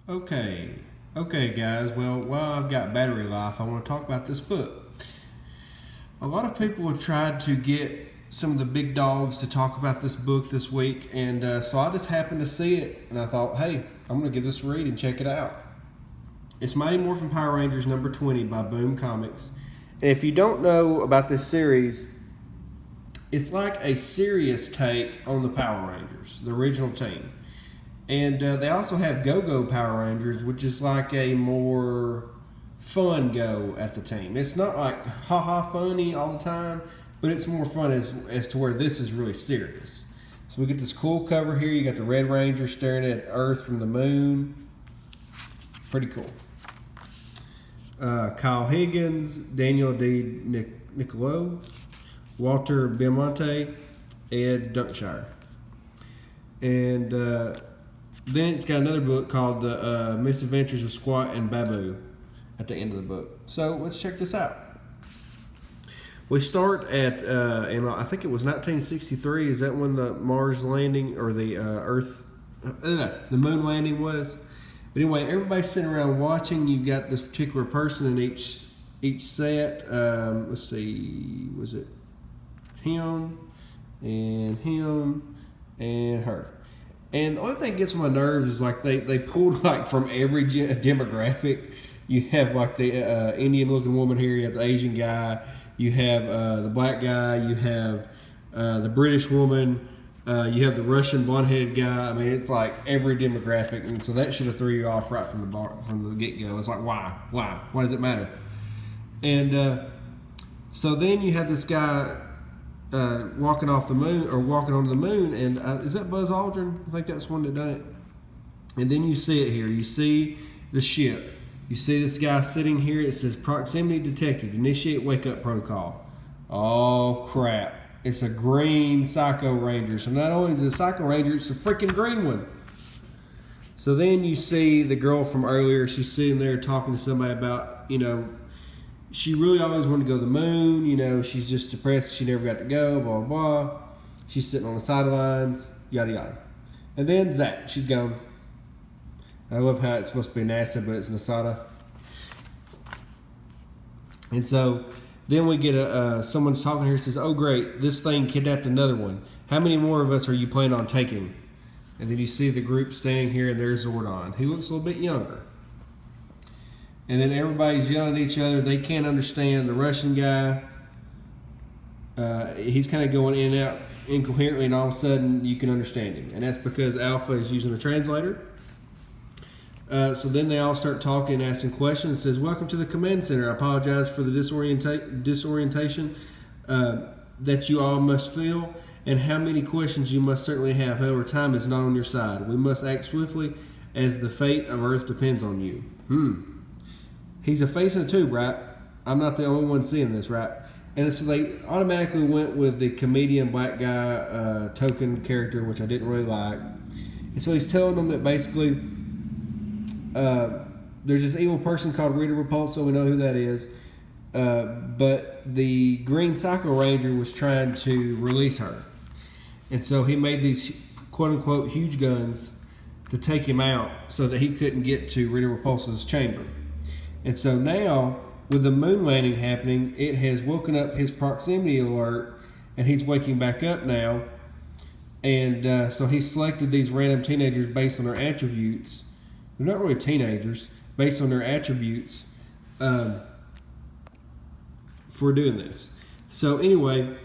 Okay, guys. Well, while I've got battery life, I want to talk about this book. A lot of people have tried to get some of the big dogs to talk about this book this week, and so I just happened to see it, and I thought, hey, I'm going to give this a read and check it out. It's Mighty Morphin Power Rangers number 20 by Boom Comics. And if you don't know about this series, it's like a serious take on the Power Rangers, the original team. And they also have Go-Go Power Rangers, which is like a more fun go at the team. It's not like ha-ha funny all the time, but it's more fun as to where this is really serious. So we get this cool cover here. You got the Red Ranger staring at Earth from the moon. Pretty cool. Kyle Higgins, Daniel D. Nicolo, Walter Belmonte, Ed Dunkshire. And then it's got another book called The Misadventures of Squat and Babu at the end of the book. So let's check this out. We start at, and I think it was 1963. Is that when the Mars landing or the the moon landing was? But anyway, everybody's sitting around watching. You've got this particular person in each set. Let's see, was it him and her? And the only thing that gets on my nerves is like they pulled like from every demographic. You have like the Indian looking woman here, you have the Asian guy, you have the black guy, you have the British woman, you have the Russian blonde headed guy. I mean, it's like every demographic, and so that should have threw you off right from the get go. It's like why does it matter? And so then you have this guy walking off the moon, or walking onto the moon, and is that Buzz Aldrin? I think that's one that done it. And then you see it here. You see the ship. You see this guy sitting here. It says proximity detected. Initiate wake up protocol. Oh crap! It's a green Psycho Ranger. So not only is it a Psycho Ranger, it's a freaking green one. So then you see the girl from earlier. She's sitting there talking to somebody about, she really always wanted to go to the moon. She's just depressed she never got to go, blah, blah, blah. She's sitting on the sidelines, yada, yada. And then Zach, she's gone. I love how it's supposed to be NASA, but it's Nasada. And so then we get someone's talking here, says, oh, great, this thing kidnapped another one. How many more of us are you planning on taking? And then you see the group standing here, and there's Zordon. He looks a little bit younger. And then everybody's yelling at each other. They can't understand the Russian guy. He's kind of going in and out incoherently, and all of a sudden you can understand him. And that's because Alpha is using a translator. So then they all start talking and asking questions. It says, welcome to the command center. I apologize for the disorientation that you all must feel, and how many questions you must certainly have. However, time is not on your side. We must act swiftly as the fate of Earth depends on you. He's a face in a tube, right? I'm not the only one seeing this, right? And so they automatically went with the comedian black guy token character, which I didn't really like. And so he's telling them that basically there's this evil person called Rita Repulsa. We know who that is. But the Green Psycho Ranger was trying to release her. And so he made these quote-unquote huge guns to take him out so that he couldn't get to Rita Repulsa's chamber. And so now, with the moon landing happening, it has woken up his proximity alert, and he's waking back up now. And so he selected these random teenagers based on their attributes. They're not really teenagers, based on their attributes for doing this. So anyway,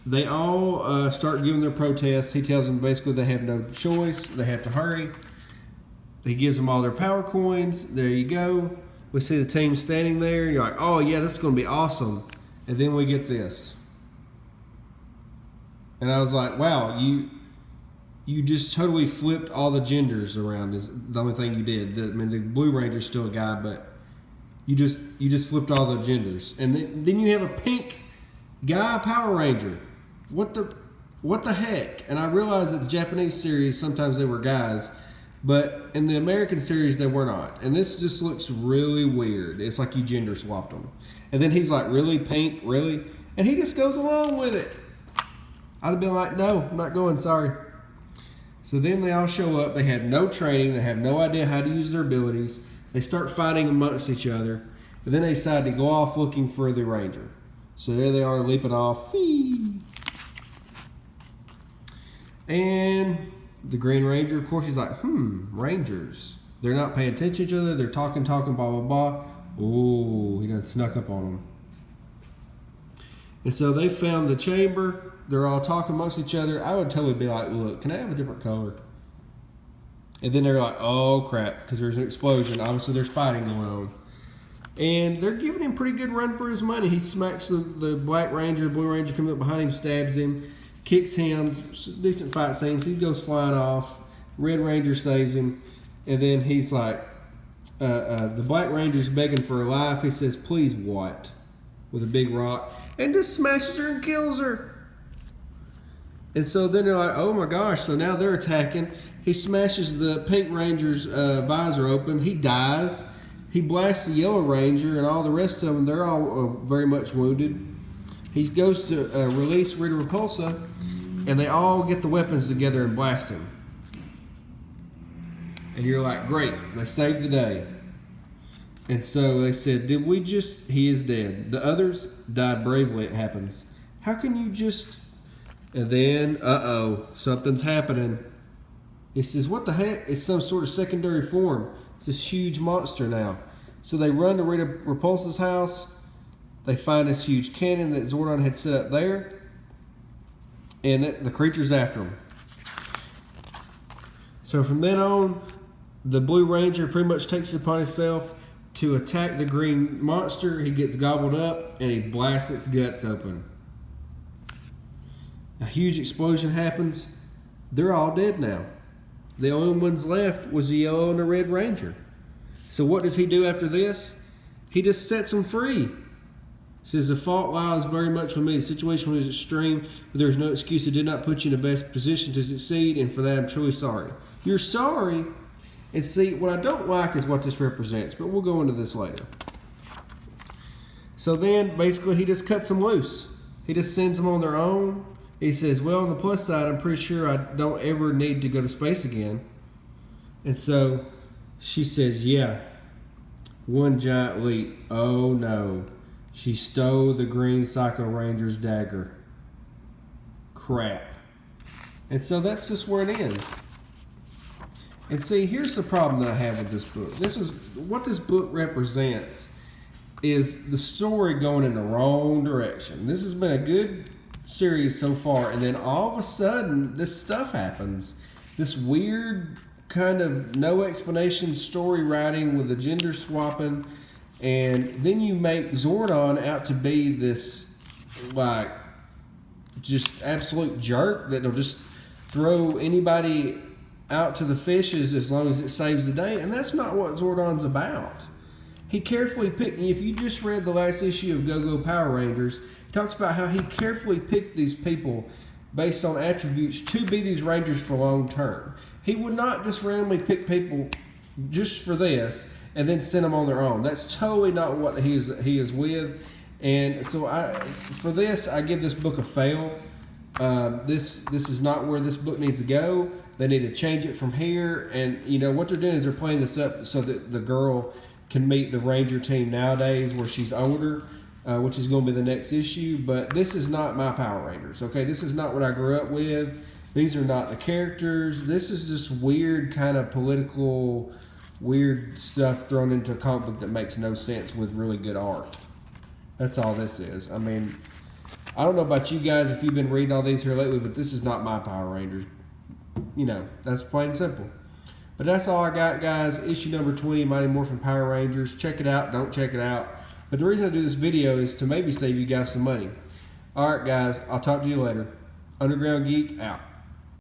they all start giving their protests. He tells them basically they have no choice. They have to hurry. He gives them all their power coins. There you go. We see the team standing there. You're like, oh, yeah, this is going to be awesome. And then we get this. And I was like, wow, you just totally flipped all the genders around is the only thing you did. The Blue Ranger's still a guy, but you just flipped all the genders. And then you have a pink guy Power Ranger. What the heck? And I realized that the Japanese series, sometimes they were guys, but in the American series, they were not. And this just looks really weird. It's like you gender swapped them. And then he's like, really, pink? Really? And he just goes along with it. I'd have been like, no, I'm not going, sorry. So then they all show up. They have no training. They have no idea how to use their abilities. They start fighting amongst each other. And then they decide to go off looking for the ranger. So there they are leaping off. Whee! And the Green Ranger, of course, he's like, rangers. They're not paying attention to each other. They're talking, blah, blah, blah. Oh, he done snuck up on them. And so they found the chamber. They're all talking amongst each other. I would totally be like, look, can I have a different color? And then they're like, oh, crap, because there's an explosion. Obviously, there's fighting going on. And they're giving him pretty good run for his money. He smacks the Black Ranger. The Blue Ranger comes up behind him, stabs him, kicks him. Decent fight scenes. He goes flying off. Red Ranger saves him. And then he's like, the Black Ranger's begging for her life. He says, please what? With a big rock. And just smashes her and kills her. And so then they're like, oh my gosh. So now they're attacking. He smashes the Pink Ranger's visor open. He dies. He blasts the Yellow Ranger and all the rest of them. They're all very much wounded. He goes to release Rita Repulsa. And they all get the weapons together and blast him. And you're like, great. They saved the day. And so they said, he is dead. The others died bravely, it happens. How can you just... And then, something's happening. He says, what the heck? It's some sort of secondary form. It's this huge monster now. So they run to Rita Repulsa's house. They find this huge cannon that Zordon had set up there. And the creature's after them. So from then on, the Blue Ranger pretty much takes it upon himself to attack the green monster. He gets gobbled up and he blasts its guts open. A huge explosion happens. They're all dead now. The only ones left was the Yellow and the Red Ranger. So what does he do after this? He just sets them free. Says, the fault lies very much with me. The situation was extreme, but there is no excuse. I did not put you in the best position to succeed, and for that I'm truly sorry. You're sorry? And see, what I don't like is what this represents, but we'll go into this later. So then, basically, he just cuts them loose. He just sends them on their own. He says, well, on the plus side, I'm pretty sure I don't ever need to go to space again. And so she says, yeah, one giant leap. Oh, no. She stole the Green Psycho Ranger's dagger. Crap. And so that's just where it ends. And see, here's the problem that I have with this book. This is what this book represents is the story going in the wrong direction. This has been a good series so far, and then all of a sudden this stuff happens. This weird kind of no explanation story writing with the gender swapping, and then you make Zordon out to be this like just absolute jerk that'll just throw anybody out to the fishes as long as it saves the day, and that's not what Zordon's about. He carefully picked, if you just read the last issue of Go-Go Power Rangers, he talks about how he carefully picked these people based on attributes to be these Rangers for long term. He would not just randomly pick people just for this and then send them on their own. That's totally not what he is with. And so for this, I give this book a fail. This is not where this book needs to go. They need to change it from here. And you know what they're doing is they're playing this up so that the girl can meet the Ranger team nowadays where she's older, which is going to be the next issue. But this is not my Power Rangers, okay? This is not what I grew up with. These are not the characters. This is just weird kind of political, weird stuff thrown into a comic book that makes no sense with really good art. That's all this is. I mean, I don't know about you guys if you've been reading all these here lately, but this is not my Power Rangers. You know, that's plain and simple. But that's all I got, guys. Issue number 20, Mighty Morphin Power Rangers. Check it out. Don't check it out. But the reason I do this video is to maybe save you guys some money. All right, guys. I'll talk to you later. Underground Geek, out.